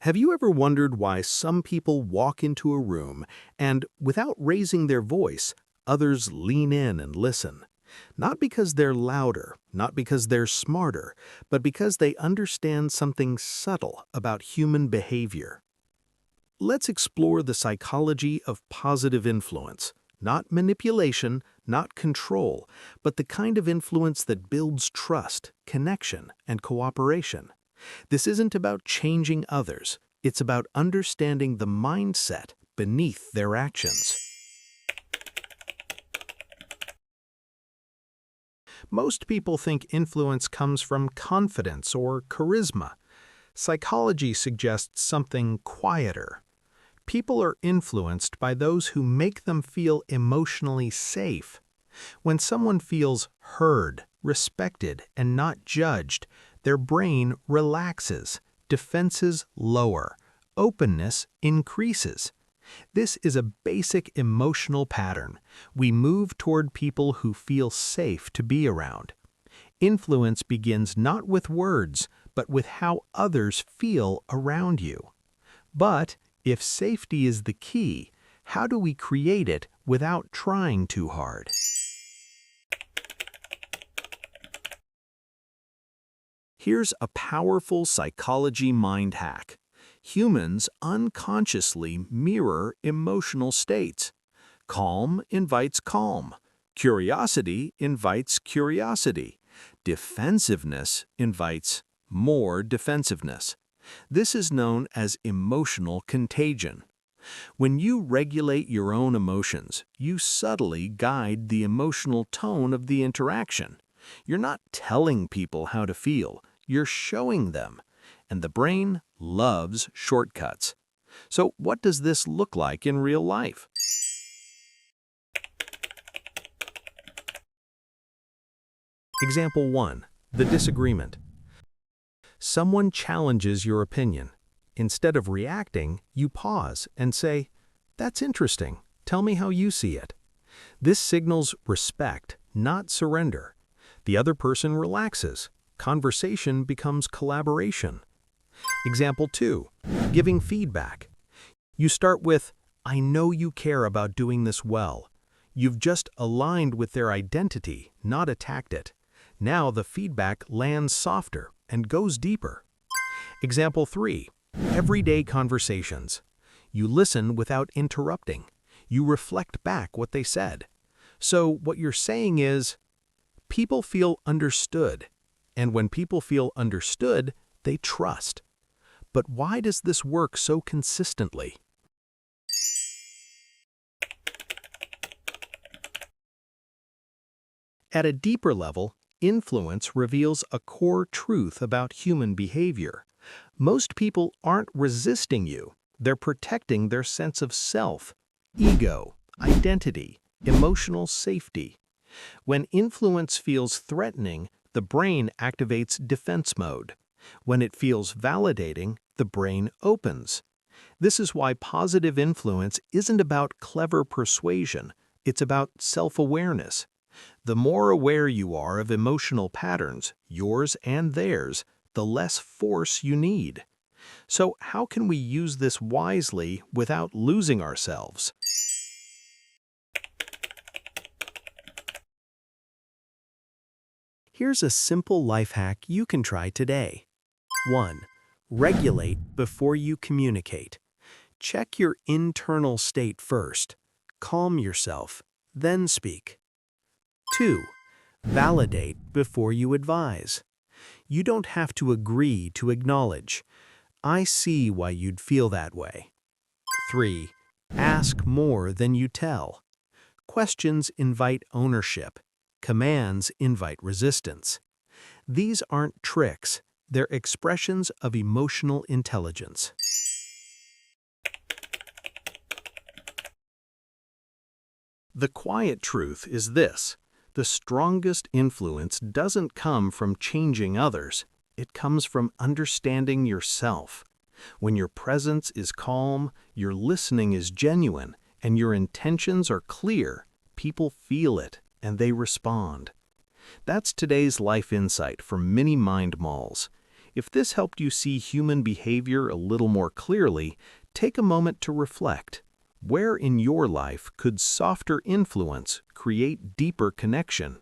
Have you ever wondered why some people walk into a room and, without raising their voice, others lean in and listen? Not because they're louder, not because they're smarter, but because they understand something subtle about human behavior. Let's explore the psychology of positive influence. Not manipulation, not control, but the kind of influence that builds trust, connection, and cooperation. This isn't about changing others. It's about understanding the mindset beneath their actions. Most people think influence comes from confidence or charisma. Psychology suggests something quieter. People are influenced by those who make them feel emotionally safe. When someone feels heard, respected, and not judged, their brain relaxes, defenses lower, openness increases. This is a basic emotional pattern. We move toward people who feel safe to be around. Influence begins not with words, but with how others feel around you. But if safety is the key, how do we create it without trying too hard? Here's a powerful psychology mind hack. Humans unconsciously mirror emotional states. Calm invites calm. Curiosity invites curiosity. Defensiveness invites more defensiveness. This is known as emotional contagion. When you regulate your own emotions, you subtly guide the emotional tone of the interaction. You're not telling people how to feel, you're showing them. And the brain loves shortcuts. So what does this look like in real life? Example 1. The disagreement. Someone challenges your opinion. Instead of reacting, you pause and say, "That's interesting. Tell me how you see it." This signals respect, not surrender. The other person relaxes. Conversation becomes collaboration. Example 2. Giving feedback. You start with, "I know you care about doing this well." You've just aligned with their identity, not attacked it. Now the feedback lands softer and goes deeper. Example 3. Everyday conversations. You listen without interrupting. You reflect back what they said. So what you're saying is, people feel understood. And when people feel understood, they trust. But why does this work so consistently? At a deeper level, influence reveals a core truth about human behavior. Most people aren't resisting you. They're protecting their sense of self, ego, identity, emotional safety. When influence feels threatening, the brain activates defense mode. When it feels validating, the brain opens. This is why positive influence isn't about clever persuasion. It's about self-awareness. The more aware you are of emotional patterns, yours and theirs, the less force you need. So how can we use this wisely without losing ourselves? Here's a simple life hack you can try today. 1. Regulate before you communicate. Check your internal state first. Calm yourself, then speak. 2. Validate before you advise. You don't have to agree to acknowledge. I see why you'd feel that way. 3. Ask more than you tell. Questions invite ownership. Commands invite resistance. These aren't tricks, they're expressions of emotional intelligence. The quiet truth is this: the strongest influence doesn't come from changing others, it comes from understanding yourself. When your presence is calm, your listening is genuine, and your intentions are clear, people feel it and they respond. That's today's life insight from Mini Mind Mulls. If this helped you see human behavior a little more clearly, take a moment to reflect. Where in your life could softer influence create deeper connection?